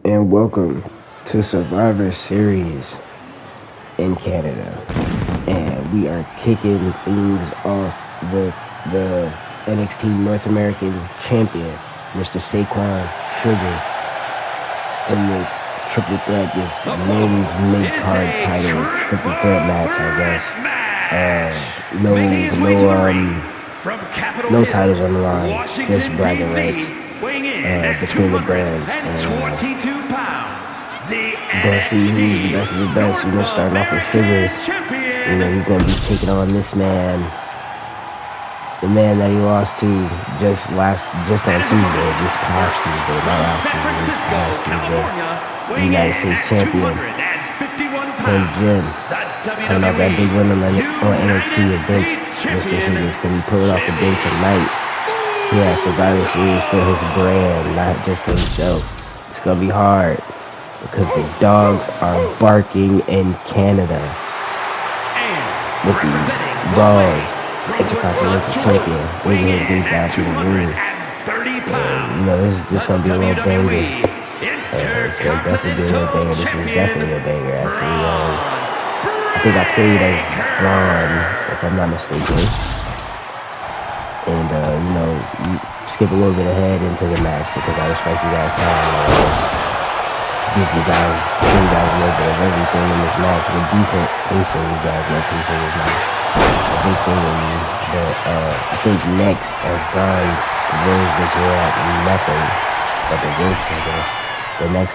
and welcome to Survivor Series in Canada. And we are kicking things off with the NXT North American Champion, Mr. Saquon Sugar, in this triple threat, this men's mid-card title triple threat match, I guess. No titles on the line, just bragging rights between the brands. Gonna see who's the best of the best. Starting off with Sugars. He's gonna be taking on this man, the man that he lost to just on Tuesday, this past Tuesday, not last Tuesday, this past Tuesday. The United States champion, King Jim, coming off that big win on NXT against Mr. Sugars. Can he pull it off the day tonight? He has Survivor Series for his brand, not just himself. It's gonna be hard because the dogs are barking in Canada with the Raw's Intercontinental Champion bringing his big down to the ring. This is gonna be a little banger. It's gonna definitely be a little banger. This was definitely a banger, actually. I think I played as Braun, if I'm not mistaken. And skip a little bit ahead into the match because I respect you guys' time. Give you guys a little bit of everything in this match. With decent pacing, you guys know pacing is not a big thing in me. But I think next, as Braun wins the draw at nothing but the ropes, I guess. The next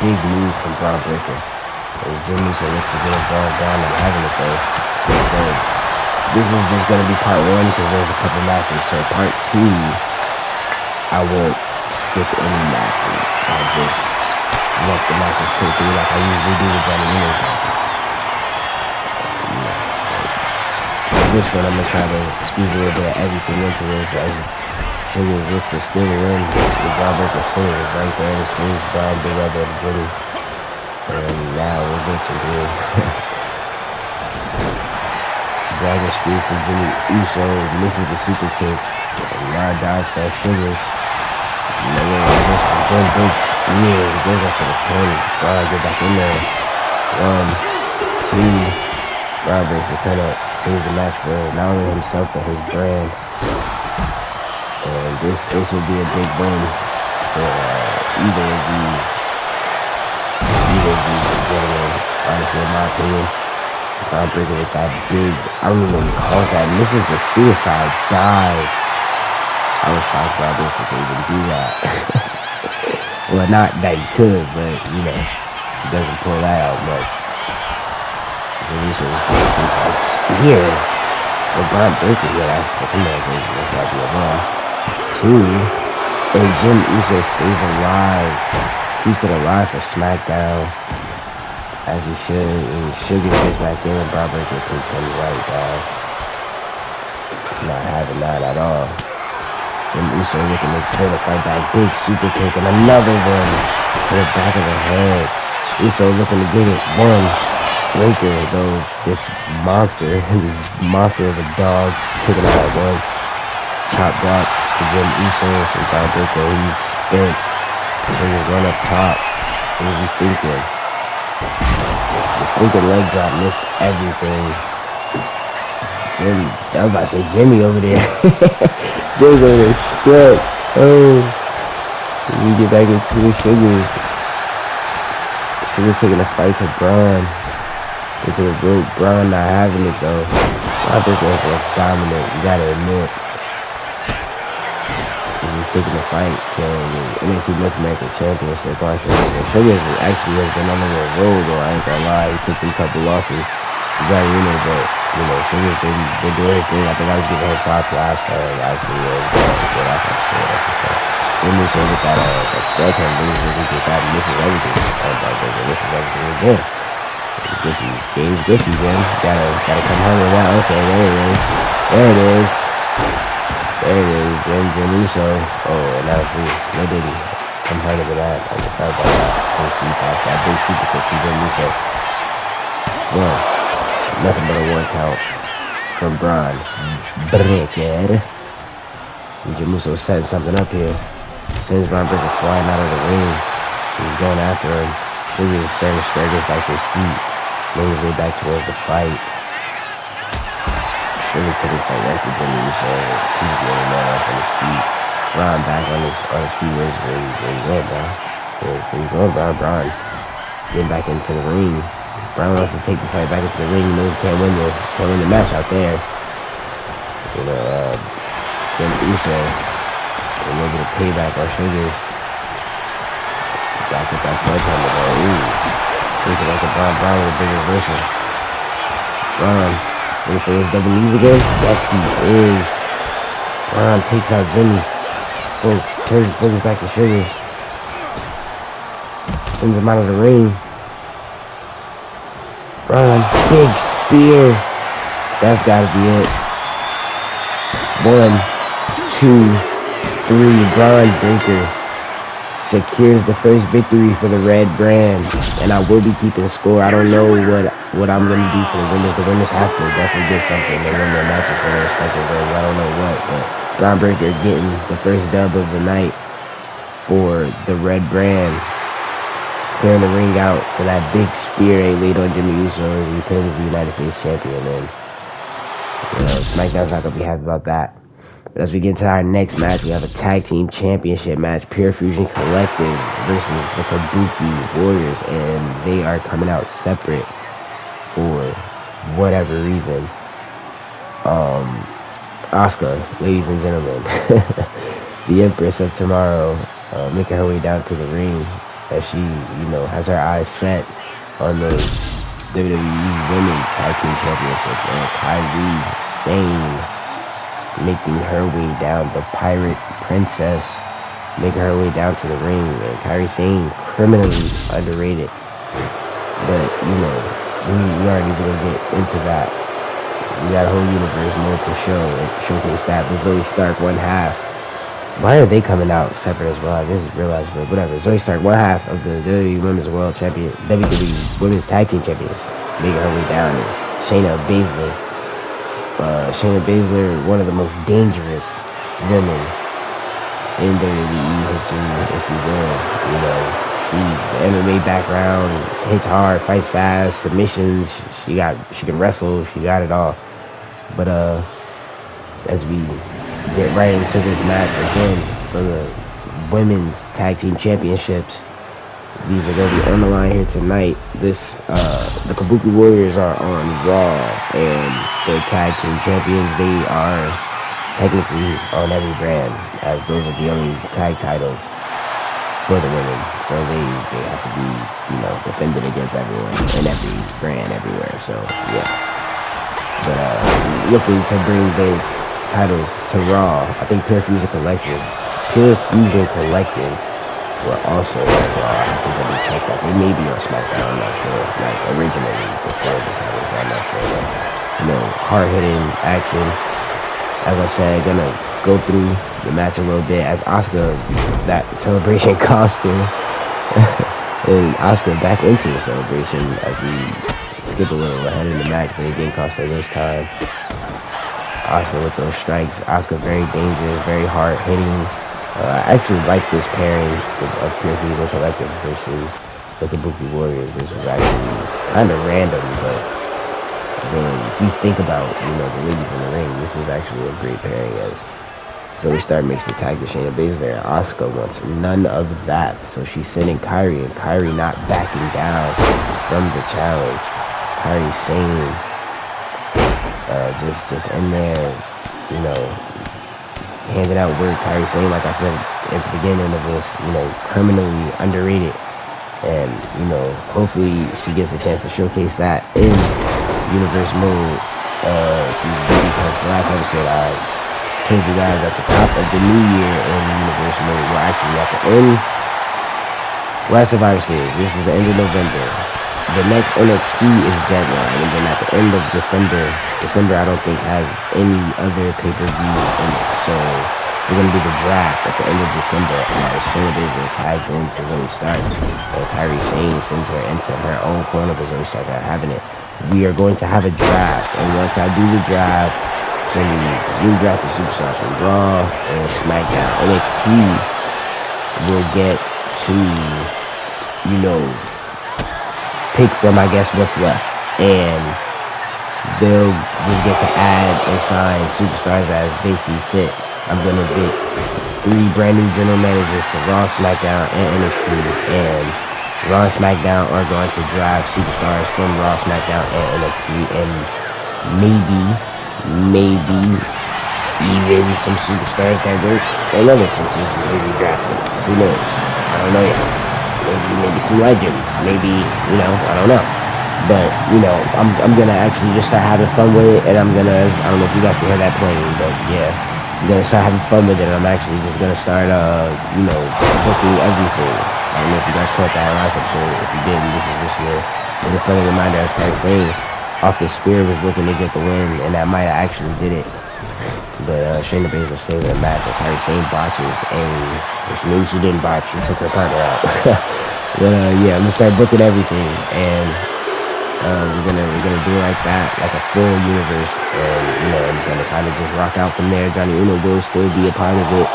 big move from Braun Breaker. Jim Musso looks to get Braun down and having it though. So this is just going to be part one because there's a couple matches. So part two, I won't skip any matches. I'll just let the matches play through like I usually do with Johnny Winners matches. This one, I'm going to try to squeeze a little bit of everything into this. As Sugar looks to steal the win. The Braun Breaker singles right there. This means Braun big up at the Jimmy. And now we're getting through. Dragon screw for Jimmy Uso, misses the super kick. And now dodge by Sugar. Jim breaks spear, goes up for the pin. Braun get back in there. 1, 2. Braun breaks the pin up, saves the match for not only himself but his brand. And this will be a big win for either of these gentlemen. Honestly, in my opinion, Braun Breaker with that big, I don't even know what you call that. And this is the suicide dive. I was shocked Braun Breaker could even do that. Well, not that he could, but he doesn't pull that out much. Russo was doing a suicide spear. But Braun Breaker, that's gotta be a run. 2, and Jim Uso stays alive. Keeps it alive for SmackDown, as he should. And Sugar gets back in, and Braun Breaker takes him right down. Not having that at all. Jim Uso looking to pull the fight back. Big super kick and another one to the back of the head. Uso looking to get it. 1. Breaker, though, this monster of a dog, kicking out at 1. Chop block to Jim Uso from Braun Breaker. He's spent. He's run up top. What was he thinking? The stinking leg drop missed everything. I was about to say Jimmy over there. Jimmy's over there. Shit. Oh. We get back into the Sugars. Sugar's taking a fight to Braun. Into the rope. Braun not having it though. I think they're like dominant. You gotta admit. He's taking the fight to the NXT North American Champion, Saquon Sugar. Sugar actually has been on a little roll though. I ain't gonna lie. He took a couple losses. He got but Sugar's been doing his thing. I think I was giving him props last time. Actually, Jim Uso with that sledgehammer brings him with that, misses everything. Misses everything again. James Gushy's in. Gotta come home with that. Okay, there it is. Jim Uso. Oh, and that was me. No diddy. Come home with that. I just thought about that. That big super kick from Jim Uso. Well, nothing but a 1 count from Braun Breaker. And Jim Uso setting something up here. Sends Braun Breaker flying out of the ring. He's going after him. Sugar's starting to staircase back to his feet. Making his way back towards the fight. Sugar's taking the fight right to Jimmy Uso. He's getting man up on his feet. Braun back on his feet. Where you going, Braun? Where you going, Braun? Braun getting back into the ring. Braun wants to take the fight back into the ring. He knows he can't win the match out there. You know, Jimmy Uso. A little bit of payback on Sugar. Back with that sledgehammer though. Ooh. Looks like a Braun with a big reversal. Braun. Wait for his double knees again? Yes, he is. Braun takes out Jimmy. Turns his focus back to Sugar. Sends him out of the ring. Braun, big spear. That's gotta be it. 1, 2, 3. Braun Breaker secures the first victory for the Red Brand, and I will be keeping score. I don't know what I'm gonna do for the winners. The winners have to definitely get something. They win their matches for their respective ways. I don't know what, but Braun Breaker getting the first dub of the night for the Red Brand, clearing the ring out for that big spear they laid on Jimmy Uso as he becomes the United States champion. And you know, SmackDown's not gonna be happy about that. But as we get into our next match, we have a tag team championship match. Pure Fusion Collective versus the Kabuki Warriors, and they are coming out separate for whatever reason. Asuka, ladies and gentlemen, the Empress of Tomorrow, making her way down to the ring as she, you know, has her eyes set on the WWE Women's Tag Team Championships, and Kairi Sane making her way down, the Pirate Princess making her way down to the ring. And Kairi Sane, criminally underrated, but you know, we already gonna get into that. We got a whole universe more to showcase that. But Zoe Stark, one half. Why are they coming out separate as well? I just realized, but whatever. Zoe Stark, one half of the WWE Women's World Champion, WWE Women's Tag Team Champions, making her way down. And Shayna Baszler. Shayna Baszler, one of the most dangerous women in WWE history, if you will. You know, the MMA background, hits hard, fights fast, submissions. She can wrestle. She got it all. But as we get right into this match again for the Women's Tag Team Championships, these are going to be on the line here tonight. The Kabuki Warriors are on Raw, and the Tag Team Champions, they are technically on every brand, as those are the only tag titles for the women. So they have to be, you know, defended against everyone in every brand everywhere. So yeah. But looking to bring those titles to Raw, I think Pure Fusion Collective were also on Raw. I think they checked that. They may be on SmackDown, I'm not sure. Like originally before the titles, I'm not sure. But, you know, hard-hitting action. As I said, gonna go through the match a little bit as Asuka, that celebration cost her. And Asuka back into the celebration as we skip a little ahead in the match, but it didn't cost her this time. Asuka with those strikes. Asuka very dangerous, very hard hitting. I actually like this pairing of Pure Fusion Collective versus the Kabuki Warriors. This was actually kind of random, but if you think about, you know, the ladies in the ring, this is actually a great pairing. As Zoe Stark makes the tag to Shayna Baszler, and Asuka wants none of that, so she's sending Kairi, and Kairi not backing down from the challenge. Kairi Sane, just in there, you know, handing out word. Kairi Sane, like I said at the beginning of this, you know, criminally underrated, and you know, hopefully she gets a chance to showcase that in Universe mode. Because last episode I told you guys at the top of the new year in Universe mode, we're actually at the end. Last Survivor Series, this is the end of November. The next NXT is deadline, and then at the end of December I don't think has any other pay-per-view in it. So we're gonna do the draft at the end of December, and as Shayna Baszler tags into Zoe Stark, and Kairi Sane sends her into her own corner because Zoe Stark not having it. We are going to have a draft, and once I do the draft, it's going to be new draft of superstars from Raw and SmackDown. NXT will get to, you know, pick from, I guess, what's left. And they'll just get to add and sign superstars as they see fit. I'm going to get 3 brand new general managers for Raw, SmackDown, and NXT. And Raw and SmackDown are going to draft superstars from Raw, SmackDown, and NXT. And maybe even some superstars that work in other places may be drafted. Who knows? I don't know yet. Maybe some legends. Maybe, you know, I don't know. But, you know, I'm gonna actually just start having fun with it, and I don't know if you guys can hear that playing, but yeah, I'm gonna start having fun with it, and I'm actually just gonna start, you know, booking everything. I don't know if you guys caught that last episode. If you didn't, this is just a friendly reminder, as Kyrie saying, off the spear was looking to get the win, and that might have actually did it. But Shayna Baszler saving the match with Kyrie saying botches, and which means she didn't botch, she took her partner out. But yeah, I'm gonna start booking everything, and we're gonna do like that, like a full universe, and you know, I'm gonna kind of just rock out from there. Johnny Uno will still be a part of it,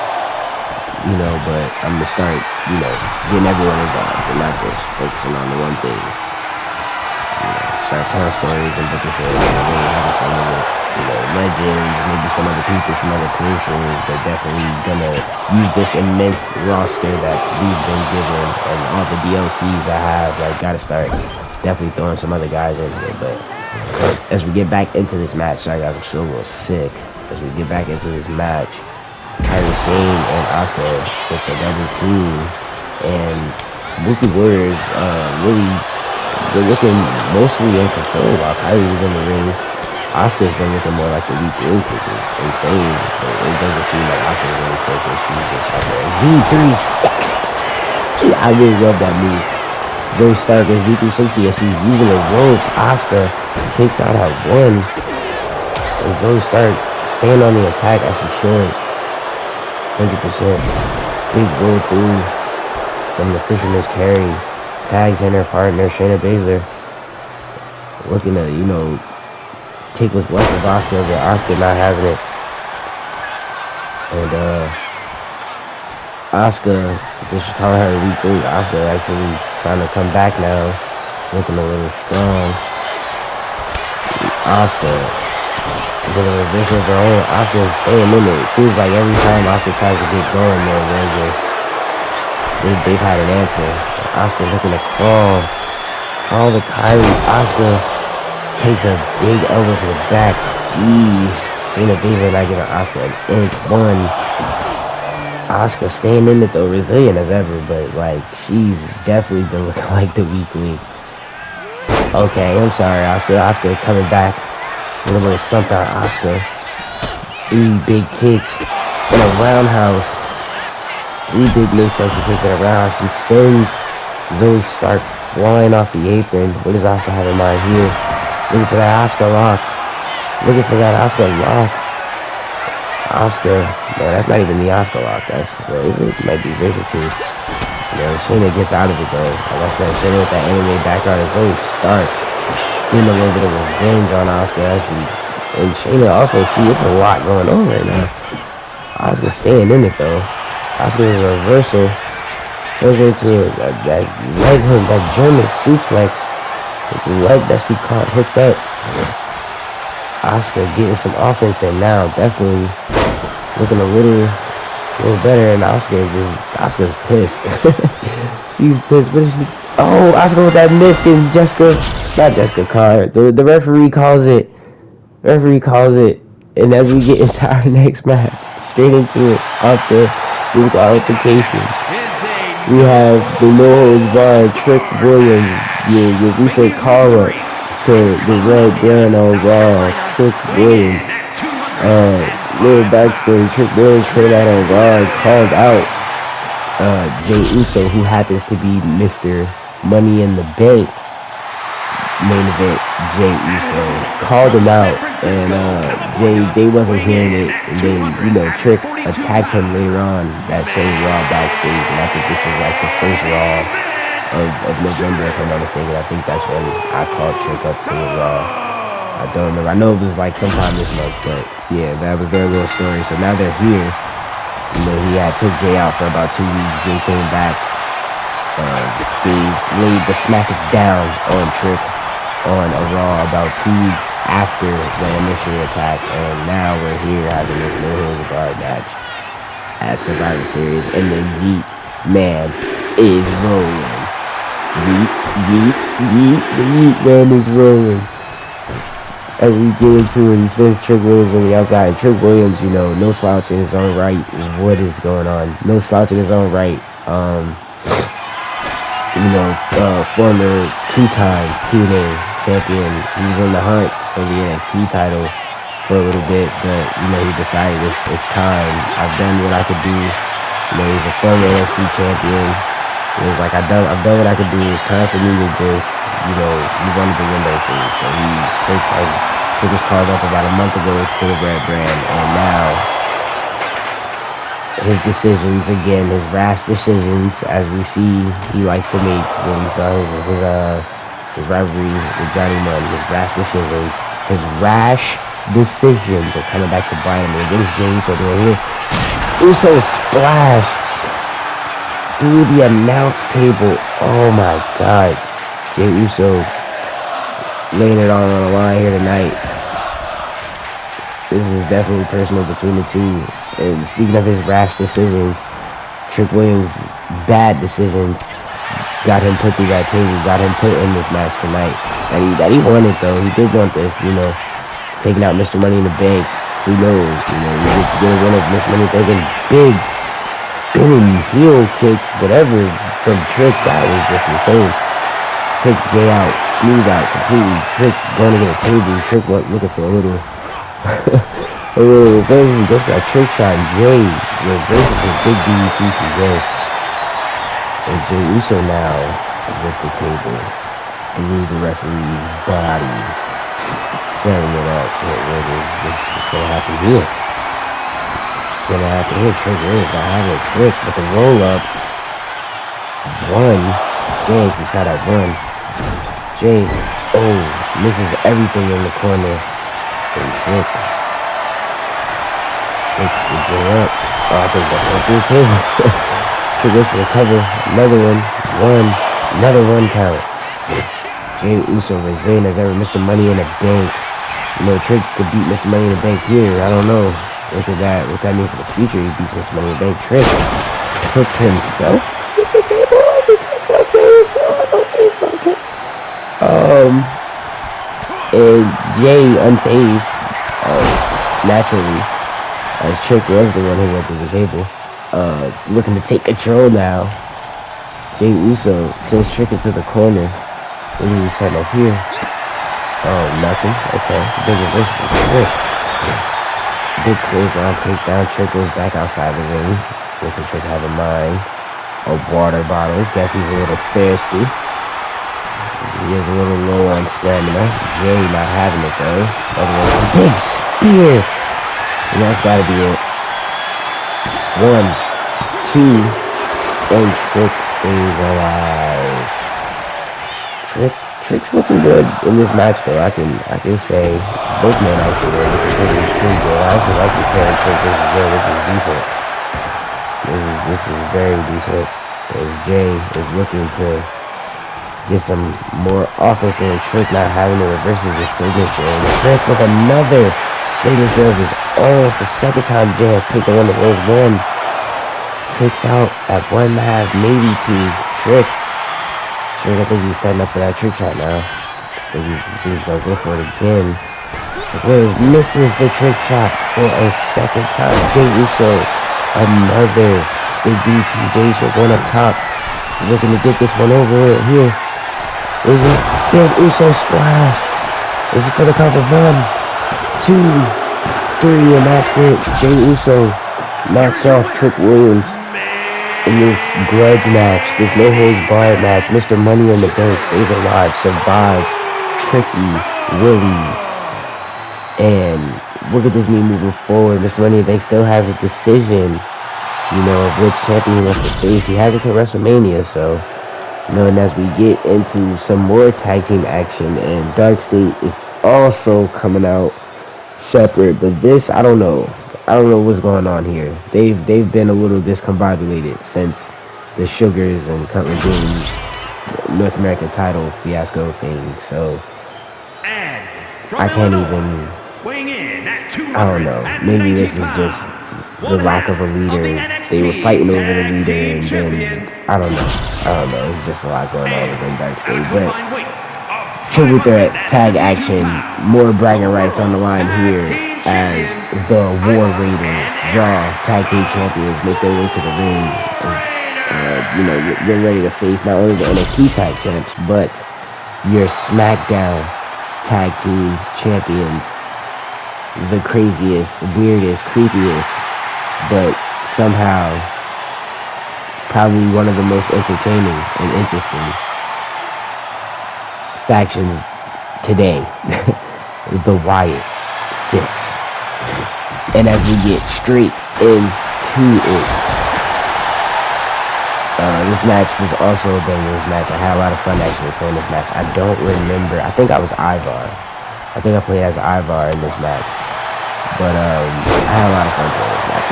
you know, but I'm gonna start, you know, getting everyone involved and not just focusing on the one thing. You know, start telling stories and booking shows and really having fun with it. You know, legends, maybe some other people from other places. They're definitely gonna use this immense roster that we've been given and all the DLCs I have. Like, gotta start definitely throwing some other guys in here. But as we get back into this match, sorry guys, I'm still a little sick. As we get back into this match, Kairi Sane and Asuka with the double team, and Wookiee Warriors really, they're looking mostly in control while Kairi was in the ring. Asuka's been looking more like the weak link, which is insane. But it doesn't seem like Asuka's really focused. She's just out there. Z360! I really love that move. Zoe Stark and Z360 as she's using the ropes. Asuka kicks out at 1. And Zoe Stark staying on the attack as she should. 100%. Big roll through from the Fisherman's Carry. Tags in her partner, Shayna Baszler. Looking to, you know, take what's left of Asuka, but Asuka not having it. And Asuka, just calling her a weak link. Asuka actually trying to come back now, looking a little strong. Asuka with a revision of her own. Asuka's staying in it. It seems like every time Asuka tries to get going there, they've had an answer. Asuka looking to crawl the Kyrie. Asuka takes a big elbow to the back. Jeez. Shayna Baszler not giving Asuka an inch. 1. Asuka staying in it though, resilient as ever, but like she's definitely been looking like the weak link. Okay, I'm sorry, Asuka. Asuka coming back. A little bit of something on Asuka. 3 big kicks in a roundhouse. 3 big midsection kicks in a roundhouse. She sends Zoe Stark flying off the apron. What does Asuka have in mind here? Looking for that Asuka lock. Looking for that Asuka lock. Asuka. No, that's not even the Asuka lock. That's, well, it might be Vision too. You know, Shayna gets out of it though. Like I said, Shayna with that anime background is Zoe Stark getting a little bit of revenge on Asuka actually. And Shayna also, it's a lot going on right now. Asuka staying in it though. Asuka's reversal turns into that leg hook, that German suplex. The leg that she caught hooked up. Asuka getting some offense in now, definitely looking a little better, and Asuka's pissed. She's pissed. What is she? Oh, Asuka with that miss, and not Jessica Carr. The referee calls it. And as we get into our next match, straight into it, after disqualification, we have the no holds barred Trick Williams, your recent call up to the Red Baron on Raw. Trick Williams, little backstory. Trick Williams came out on Raw and called out Jay Uso, who happens to be Mr. Money in the Bank main event. Jay Uso called him out, and Jay wasn't hearing it, and then, you know, Trick attacked him later on that same Raw backstage, and I think this was like the first Raw of November, if I'm not mistaken. I think that's when I called Trick up to Raw. I don't remember. I know it was like sometime this month, but yeah, that was their little story. So now they're here, You know, he had took Jay out for about 2 weeks. Jay came back. They laid the smack it down on Trick on a Raw about 2 weeks after the initial attack, and now we're here having this no holds barred match at Survivor Series, and the Yeet Man is rolling. Yeet, yeet, yeet, the Yeet Man is rolling. As we get into it, he sends Trick Williams on the outside. Trick Williams, you know, no slouch in his own right. What is going on? No slouch in his own right. You know, former 2-time TNA champion. He was on the hunt for the NXT title for a little bit, but, you know, he decided it's time. I've done what I could do. You know, he's a former NXT champion. It was like, I've done what I could do. It's time for me to just, you know, move on to the window for me. So he took his card up about a month ago to the Red Brand, and now his decisions, again, his rash decisions, as we see he likes to make when we saw his rivalry with Johnny Munn, his rash decisions are coming back to bite him. And what is Jey Uso doing here? Uso splash through the announce table. Oh my God. Jey Uso laying it all on the line here tonight. This is definitely personal between the two. And speaking of his rash decisions, Trick Williams' bad decisions got him put through that table, got him put in this match tonight. That he wanted, though. He did want this, you know, taking out Mr. Money in the Bank. Who knows? You know, you get a win of Mr. Money in the Bank and big spinning heel kick, whatever, from Trick. That was just insane. Take Jay out, smooth out completely. Trick going to get a table. Trick looking for a little reverses, goes for that trick shot. Jay reverses his big DDT from Jay. And Jey Uso now with the table through the referee's body, setting it up. What's going to happen here? What's going to happen here? Trick Williams not having a trick, but the roll up. One. Jay, you saw that one. Jay, misses everything in the corner. And Trick Jay up. I think that's one through too. Trick goes for the cover. Another one count. Jey Uso resilient as ever. Mr. Money in the Bank. You know, Trick could beat Mr. Money in the Bank here. I don't know. What that mean for the future? He beats Mr. Money in the Bank. Trick puts himself at the table. And Jay unfazed, naturally, as Trick was the one who went to the table, looking to take control now. Jey Uso sends Trick into the corner. What did he set up here? Oh, nothing. Okay, big reverse for Trick. Big clothesline takedown. Trick goes back outside the ring. What does Trick have in mind? A water bottle. Guess he's a little thirsty. He is a little low on stamina. Jay not having it though. Otherwise, a big spear. And that's gotta be it. 1, 2, and Trick stays alive. Trick's looking good in this match though. I can say both men actually are looking pretty good. I actually like the pair of Trick versus Jay. This is decent. This is very decent. As Jay is looking to get some more offense and Trick not having to reverse his signature. And Trick with another signature of his own. It's the second time Jay has picked the one that rolls one. Trick's out at 1.5, maybe 2. Trick, I think he's setting up for that trick shot now. I think he's gonna go for it again. Trick misses the trick shot for a second time. Jey Uso, another big DT. Jey Uso going up top, looking to get this one over here. Is it big Uso splash? Is it for the count of 1, 2, 3, and that's it. Jey Uso knocks off Trick Williams in this grudge match, this no holds barred match. Mr. Money in the Bank stays alive, survives Tricky Willie. And look at this, me moving forward. Mr. Money in the Bank still has a decision, you know, of which champion he wants to face. He has it till WrestleMania, so. You know, and as we get into some more tag team action, and Dark State is also coming out separate, but this, I don't know. I don't know what's going on here. They've been a little discombobulated since the Sugars and Cutler James North American title fiasco thing. So I can't even. I don't know. Maybe this is just the lack of a leader. They were fighting over the leader, and then I don't know. It's just a lot going on with them backstage. But triple threat tag action, more bragging rights on the line here as the War Raiders, Raw Tag Team Champions, make their way to the ring. You're ready to face not only the NXT Tag Champs, but your SmackDown Tag Team Champions. The craziest, weirdest, creepiest, but somehow probably one of the most entertaining and interesting factions today. The Wyatt Six. And as we get straight into it, this match was also a bangers match. I had a lot of fun actually playing this match. I don't remember. I think I was Ivar. I think I played as Ivar in this match. But I had a lot of fun playing this match.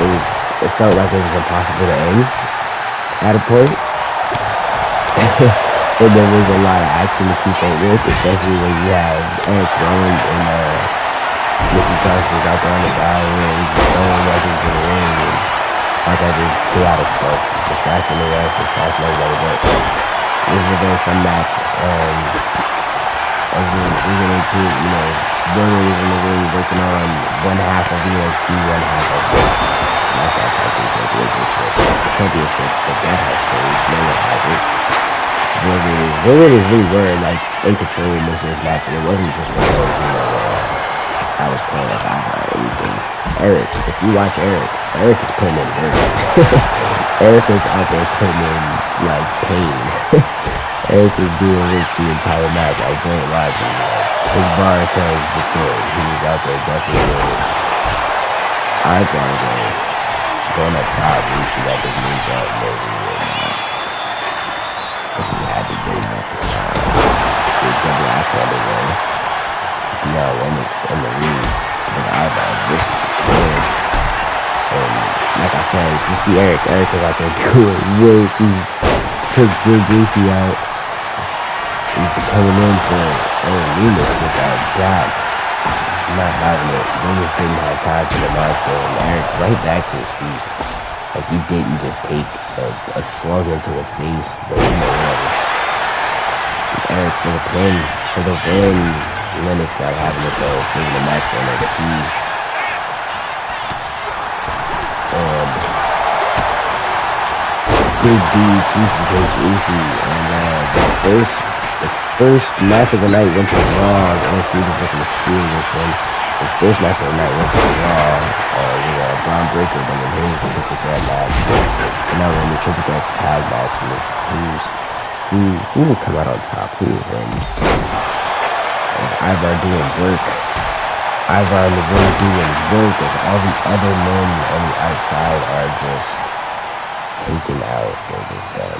It felt like it was impossible to end at a point. And there was a lot of action to keep up with, especially when you have Eric Rowan and Mickey Carson out there on the side and just throwing weapons in the ring and all type of chaotic stuff, distracting the ref, distracting everybody. But it was a very fun match. As we get into it, Billy is in the ring working on one half of the NXT, one half of the SmackDown Tag Team Championship, but that has changed. No one has it. They really were like in control of most of this match, and it wasn't just because I was playing as Ivar or anything. Eric, if you watch Eric is putting in work. Eric is out there putting in like pain. Eric is doing work the entire match. I don't lie to you. His bar tells the story. He was out there definitely doing it. Ivar going up top, we see that his knees out maybe. He had to do nothing. Big double axe on the way. Now Lennox in the lead with Ivar versus Kid. And like I said, you see Eric is out there doing work. He took Big Gacy out. He's coming in for Lemus with that back. Not having it. Lemus didn't have time for the monster. And Eric right back to his feet. Like he didn't just take a slug into the face, but whatever. Eric for the pin, for the win. Lennox not having it though, saving the match for NXT. And Big D, Chief against AC, and the first match of the night went to Raw. NXT was looking to steal this one. This first match of the night went to Raw. Braun Breaker winning his triple threat match. And now we're in the triple threat tag match. And who will come out on top? Who will win? Ivar doing work. Ivar in the ring doing work as all the other men on the outside are just taken out. They're just done.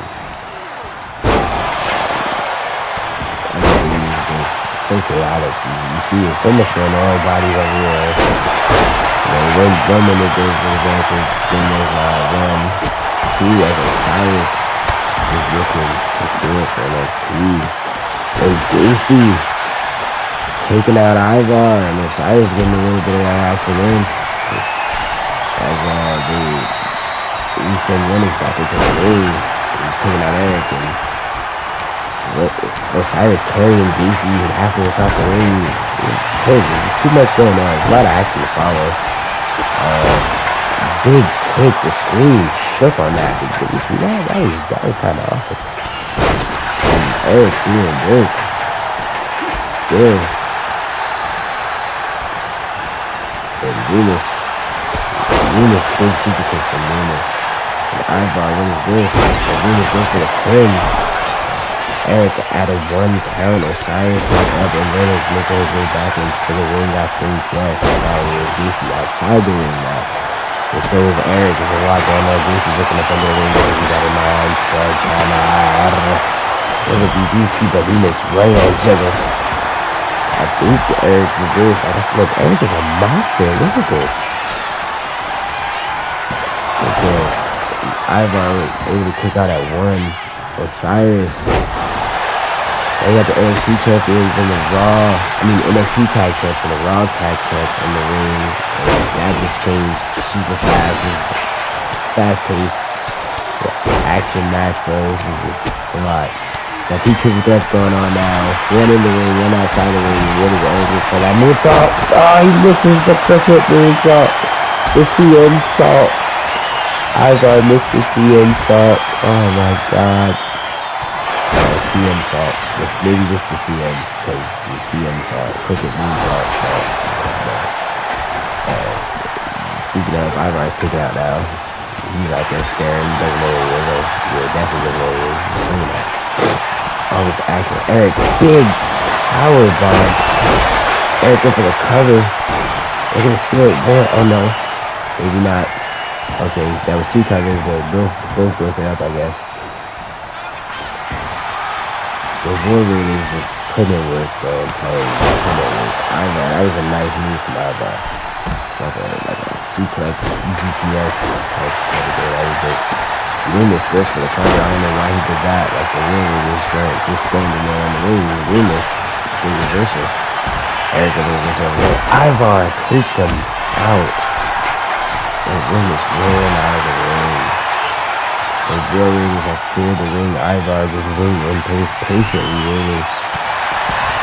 Everything is just so chaotic. You see it so much going on. Bodies everywhere. One minute there's the advantage, then there's one, two, as Osiris is looking to steal it for NXT. And Gacy taking out Ivar, and Osiris getting a little bit of that action in. As we send Lennox back into the ring. He's taking out Eric, and Osiris carrying Gacy halfway across the ring. There's too much going on. There's a lot of action to follow. Big kick, the screen shook on that. Did you see that? That was kind of awesome. And Eric doing work. Still. And Venus, big super kick from Venus. And Ivar, what is this? And Venus goes for the pin. Eric added 1 count. Osiris went up and Lennox making his way back into the ring after he just followed Gacy outside the ring now. And so is Eric. There's a lot going on. Gacy's looking up under the ring. He got a man, sledgehammer. Look at these two behemoths right on each other. I think Eric did this. Like I said, look, Eric is a monster. Look at this. Okay. Ivar was able to kick out at 1. Osiris. They got the NXT champions and the NXT tag champs and the Raw tag champs in the ring. And that just changed super fast. Fast paced action match, bro. This is just a lot. Got 2 triple threats going on now. 1 in the ring, 1 outside the ring. What is Eric for that moonsault? Oh, he misses the perfect moonsault. The CM salt. Ivar missed the CM salt. Oh my god. CM salt. Maybe just the CM, because the CM salt. Cricket moonsault salt. Speaking of, Ivar's taken out now. He's out there staring. He doesn't know where he is. Yeah, definitely doesn't know where he is. He's seeing that. All this action. Eric, big power bomb. Eric up for the cover. They're gonna steal it there. Oh no. Maybe not. Okay, that was 2 covers, but both broken up, I guess. The Warriors just putting in work, bro. I'm telling you, putting in work. Ivar, that was a nice move from Ivar. Like a suplex, GTS type of thing. That was great. He didn't miss first for the cover. I don't know why he did that. Like the Warriors just standing there on the ring. He didn't miss. Big reversal. Eric a reversal over there. Ivar takes him out. The ring is rolling out of the ring. The Warriors have cleared the ring. Ivar just waiting in place patiently, really.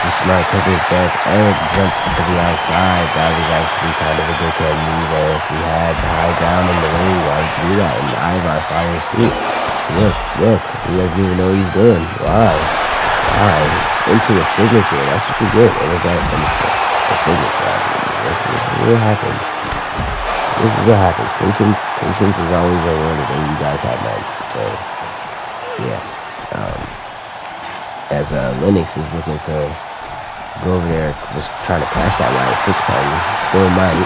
Just smart taking it back. Eric jumped to the outside. That was actually kind of a good move there. If he had the high ground in the ring, why would you do that? And Ivar follows suit. Look. He doesn't even know what he's doing. Why? Into a signature. That's what you get. What was that? A signature. What happened? This is what happens. Patience is always rewarded when you guys have none. So, yeah. As Lennox is looking to go over there, just trying to cash that line 6 party. Still might.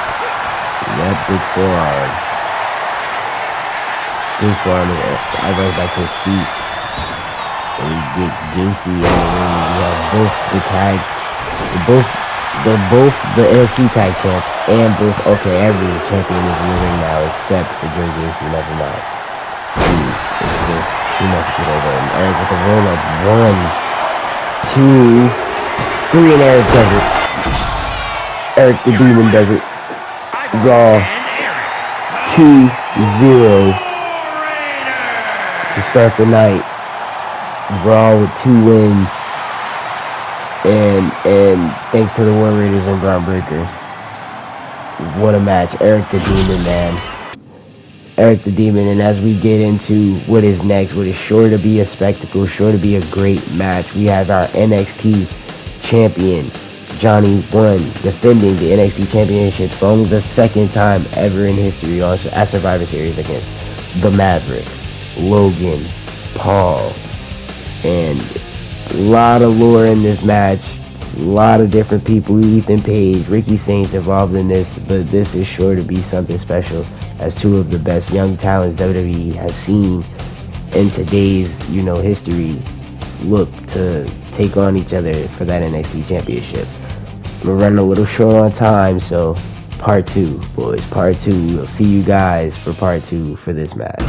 That big forearm. Ivar's back to his feet. And we get Gacy in the ring. We have both the tag. Both the NXT tag champs and every champion is in the ring now except for Joe Gacy. Never mind. Jeez, it's just too much to get over. And Eric with the roll up 1, 2, 3, and Eric does it. Eric the Demon does it. Raw 2-0 to start the night. Raw with 2 wins. And thanks to the War Raiders and Braun Breaker. What a match. Eric the Demon, man. Eric the Demon. And as we get into what is next, what is sure to be a spectacle, sure to be a great match, we have our NXT champion, Johnny One, defending the NXT championship for only the 2nd time ever in history at Survivor Series against the Maverick, Logan Paul. And a lot of lore in this match. A lot of different people. Ethan Page, Ricky Saints involved in this. But this is sure to be something special, as 2 of the best young talents WWE has seen in today's, history look to take on each other for that NXT championship. We're running a little short on time, so part 2, boys. Part 2. We'll see you guys for part 2 for this match.